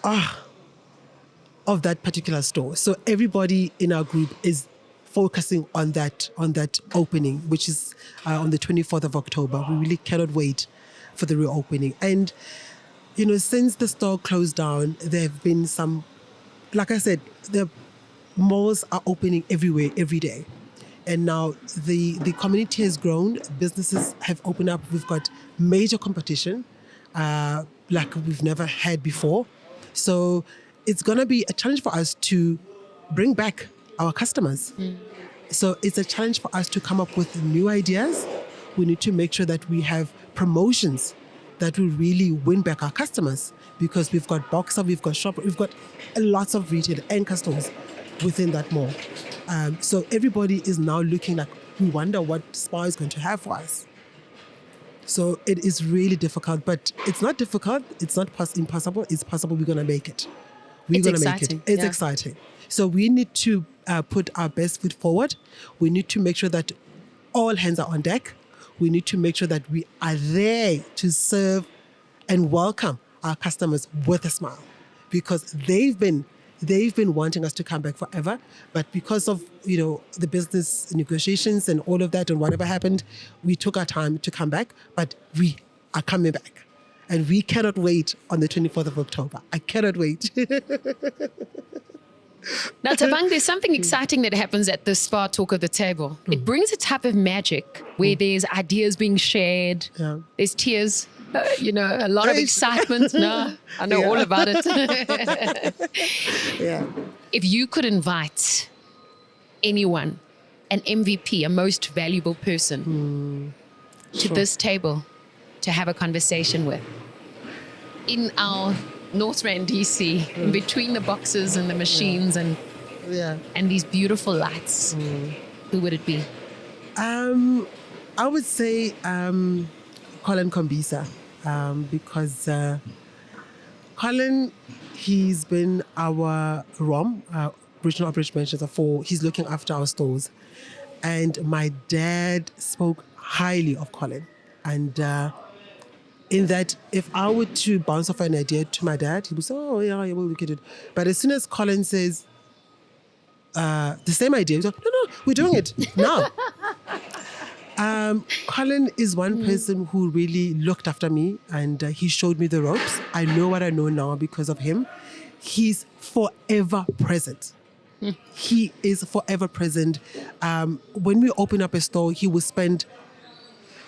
of that particular store. So everybody in our group is focusing on that opening, which is on the 24th of October. We really cannot wait for the reopening. And, since the store closed down, there have been some, like I said, the malls are opening everywhere, every day. And now the community has grown, businesses have opened up. We've got major competition like we've never had before. So it's going to be a challenge for us to bring back our customers. So it's a challenge for us to come up with new ideas. We need to make sure that we have promotions that will really win back our customers, because we've got Boxer, we've got Shop, we've got lots of retail anchor stores within that mall. So everybody is now looking like, we wonder what SPAR is going to have for us. So it is really difficult, but it's not difficult. It's not impossible. It's possible. We're going to make it. We're going to make it. It's exciting. So we need to put our best foot forward. We need to make sure that all hands are on deck. we need to make sure that we are there to serve and welcome our customers with a smile, because they've been wanting us to come back forever, but because of the business negotiations and all of that and whatever happened, we took our time to come back, but we are coming back. And we cannot wait on the 24th of October. I cannot wait.
Now, Thabang, there's something exciting that happens at the SPAR Talk of the Table. It brings a type of magic where there's ideas being shared, there's tears, a lot of excitement. No, I know all about it.
Yeah.
If you could invite anyone, an MVP, a most valuable person, to this table to have a conversation with, in our North Rand DC, in between the boxes and the machines and these beautiful lights, who would it be?
I would say Colin Kombisa, because Colin, he's been our ROM, Regional Operation Manager, he's looking after our stores. And my dad spoke highly of Colin. And in that, if I were to bounce off an idea to my dad, he would say, oh, yeah, we'll look at it. But as soon as Colin says the same idea, he's like, no, we're doing it now. Colin is one person who really looked after me, and he showed me the ropes. I know what I know now because of him. He's forever present. He is forever present. When we open up a store, he will spend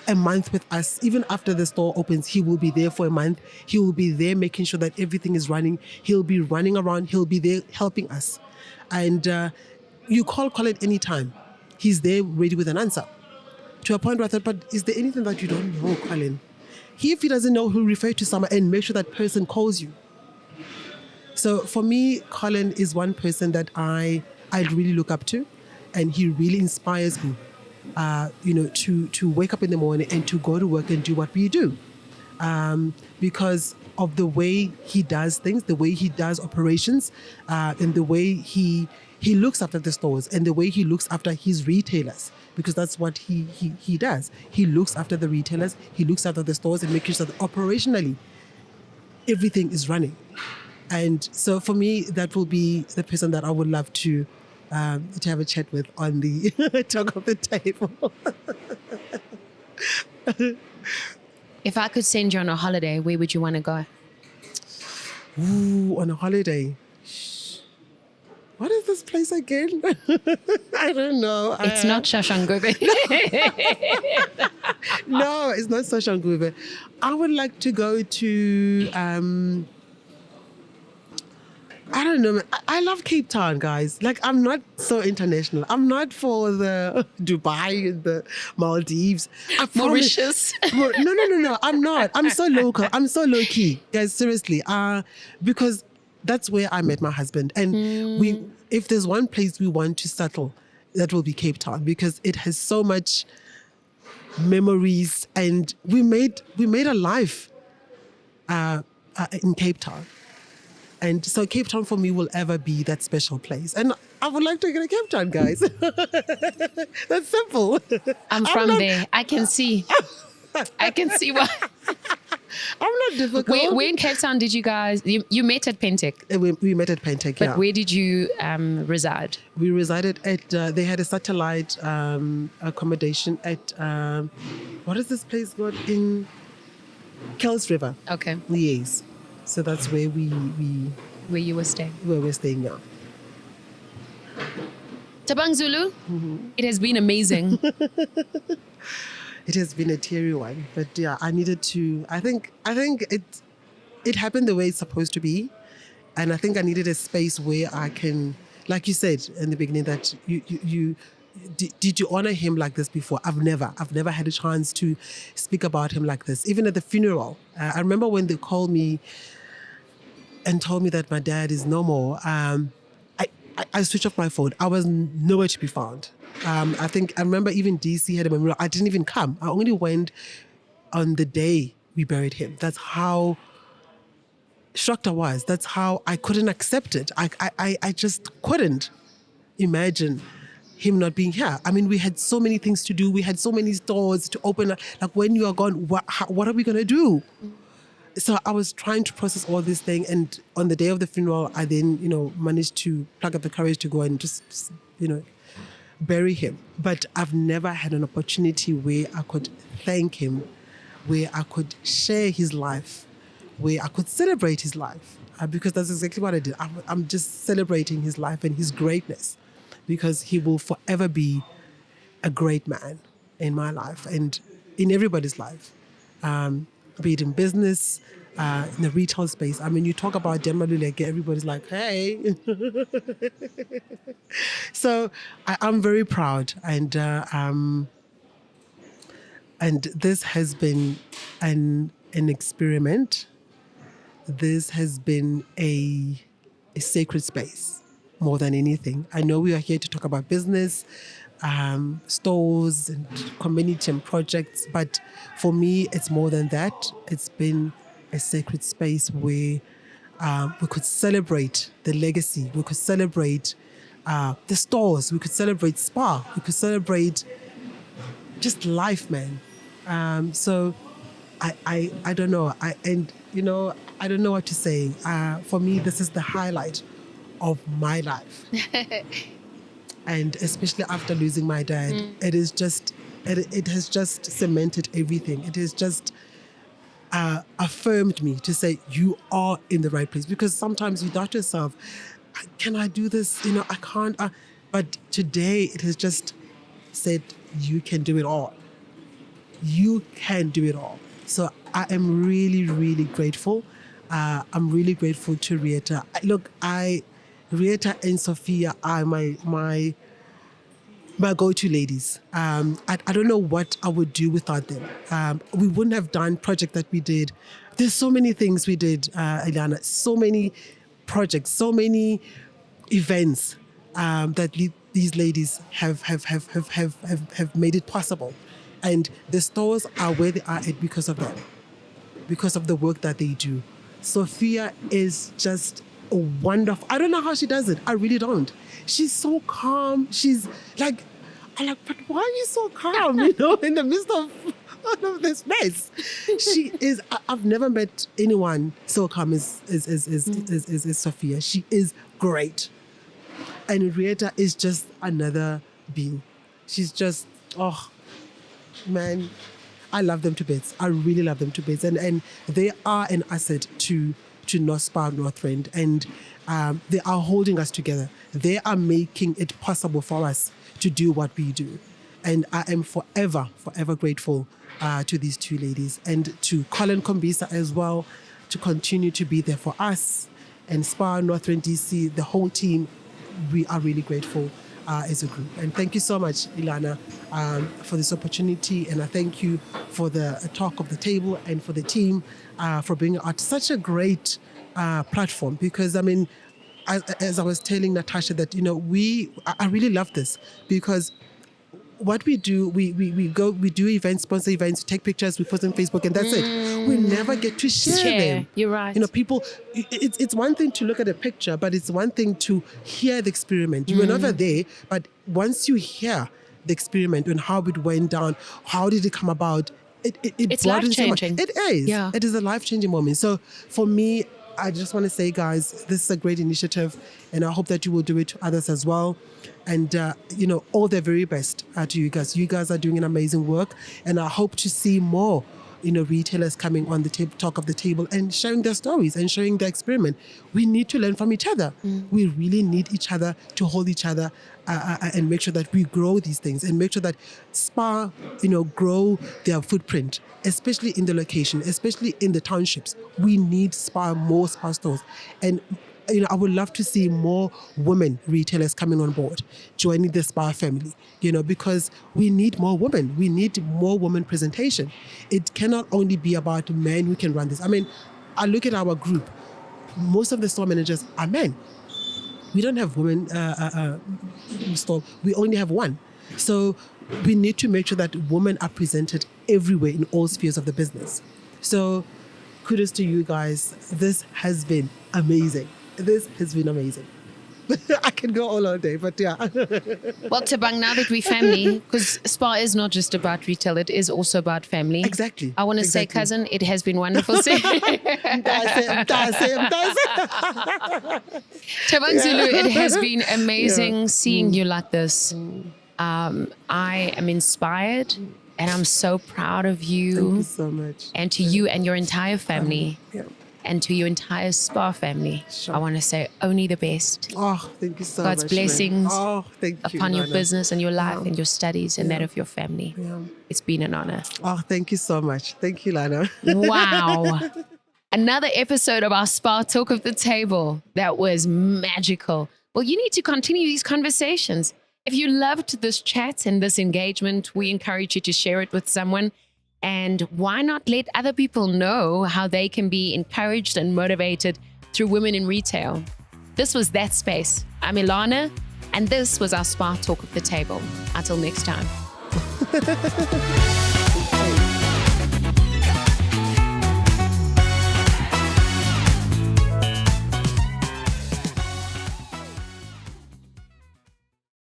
a month with us. Even after the store opens, he will be there for a month. He will be there making sure that everything is running. He'll be running around. He'll be there helping us. And you call Colin anytime. He's there ready with an answer. To a point where I thought, but is there anything that you don't know, Colin? If he doesn't know, he'll refer to someone and make sure that person calls you. So for me, Colin is one person that I really look up to, and he really inspires me. To wake up in the morning and to go to work and do what we do, because of the way he does things, the way he does operations, and the way he looks after the stores, and the way he looks after his retailers, because that's what he does. He looks after the retailers, he looks after the stores, and making sure that operationally everything is running. And so for me, that will be the person that I would love to have a chat with on the talk of the table.
If I could send you on a holiday, where would you want to go?
Ooh, on a holiday. What is this place again? I don't know.
It's not Shashangobe.
No, it's not Shashangobe. I would like to go to... I don't know. I love Cape Town, guys. Like, I'm not so international. I'm not for the Dubai and the Maldives.
Mauritius.
No. I'm not. I'm so local. I'm so low key, guys. Seriously. Because that's where I met my husband, and if there's one place we want to settle, that will be Cape Town, because it has so much memories, and we made a life in Cape Town. And so Cape Town for me will ever be that special place. And I would like to get to Cape Town, guys. That's simple.
I'm from there. I can see. I can see why.
I'm not difficult.
Where in Cape Town did you guys, you met at Pentec?
We met at Pentec,
But where did you reside?
We resided at, they had a satellite accommodation at, what is this place called? In Kells River.
Okay.
Yes. So that's where
where you were staying.
Where we're staying now.
Thabang Zulu, It has been amazing.
It has been a teary one, but yeah, I needed to. I think it happened the way it's supposed to be, and I think I needed a space where I can, like you said in the beginning, that you did you honor him like this before? I've never had a chance to speak about him like this. Even at the funeral, I remember when they called me and told me that my dad is no more. I switched off my phone. I was nowhere to be found. I remember even DC had a memorial. I didn't even come. I only went on the day we buried him. That's how shocked I was. That's how I couldn't accept it. I just couldn't imagine him not being here. I mean, we had so many things to do. We had so many stores to open. Like, when you are gone, what are we going to do? So I was trying to process all this thing. And on the day of the funeral, I then, managed to plug up the courage to go and just bury him. But I've never had an opportunity where I could thank him, where I could share his life, where I could celebrate his life. Because that's exactly what I did. I'm just celebrating his life and his greatness, because he will forever be a great man in my life and in everybody's life, be it in business, in the retail space. I mean, you talk about Demaluleke, everybody's like, hey. So I'm very proud, and this has been an experiment. This has been a sacred space more than anything. I know we are here to talk about business, stores and community and projects, but for me, it's more than that. It's been a sacred space where we could celebrate the legacy. We could celebrate the stores. We could celebrate SPAR. We could celebrate just life, man. So I don't know. I don't know what to say. For me, this is the highlight of my life. And especially after losing my dad, it is just, it has just cemented everything. It has just affirmed me to say, you are in the right place. Because sometimes you doubt yourself, can I do this? I can't. But today it has just said, you can do it all. You can do it all. So I am really, really grateful. I'm really grateful to Rieta. Look, Rieta and Sophia are my go-to ladies. I don't know what I would do without them. We wouldn't have done project that we did. There's so many things we did, Ilana. So many projects, so many events that these ladies have made it possible. And the stores are where they are at because of them, because of the work that they do. Sophia is just a wonderful. I don't know how she does it. I really don't. She's so calm. She's like, I'm like, but why are you so calm? In the midst of all of this mess. She is. I've never met anyone so calm as Sophia. She is great, and Rieta is just another being. She's just man, I love them to bits. I really love them to bits. And they are an asset to SPAR North Rand. And they are holding us together. They are making it possible for us to do what we do. And I am forever, forever grateful to these two ladies. And to Colin Kombisa as well, to continue to be there for us. And SPAR North Rand DC, the whole team, we are really grateful as a group. And thank you so much, Ilana, for this opportunity. And I thank you for the talk of the table and for the team for bringing out such a great platform. Because, I mean, as I was telling Natasha that, I really love this, because what we do, we do events, sponsor events, take pictures, we post on Facebook, and that's it. We never get to share them.
You're right.
People, it's one thing to look at a picture, but it's one thing to hear the experiment. You were never there, but once you hear the experiment and how it went down, how did it come about,
it's life-changing.
It is.
Yeah.
It is a life-changing moment. So for me, I just want to say, guys, this is a great initiative, and I hope that you will do it to others as well. And, all the very best to you guys. You guys are doing an amazing work, and I hope to see more, retailers coming on the talk of the table and sharing their stories and sharing their experiment. We need to learn from each other. We really need each other to hold each other and make sure that we grow these things and make sure that SPAR, grow their footprint, especially in the location, especially in the townships. We need more SPAR stores. And I would love to see more women retailers coming on board, joining the SPAR family, because we need more women. We need more women presentation. It cannot only be about men who can run this. I mean, I look at our group. Most of the store managers are men. We don't have women store. We only have one. So we need to make sure that women are presented everywhere in all spheres of the business. So kudos to you guys. This has been amazing. This has been amazing. I can go all day, but yeah.
Well, Thabang, now that we're family, because SPAR is not just about retail, it is also about family.
Exactly.
I want to say, cousin, it has been wonderful seeing Thabang Zulu, it has been amazing seeing you like this. I am inspired and I'm so proud of you.
Thank you so much.
And to you and your entire family.
Yeah.
And to your entire SPAR family,
Sure.
I want to say only the best.
Oh, thank you so
God's
much.
blessings
Oh, thank you.
upon your
Lana.
business and your life and your studies and that of your family.
Yeah.
It's been an honor.
Oh, thank you so much. Thank you, Lana.
Wow. Another episode of our SPAR Talk of the Table. That was magical. Well, you need to continue these conversations. If you loved this chat and this engagement, we encourage you to share it with someone. And why not let other people know how they can be encouraged and motivated through women in retail? This was That Space. I'm Ilana, and this was our SPAR Talk of the Table. Until next time.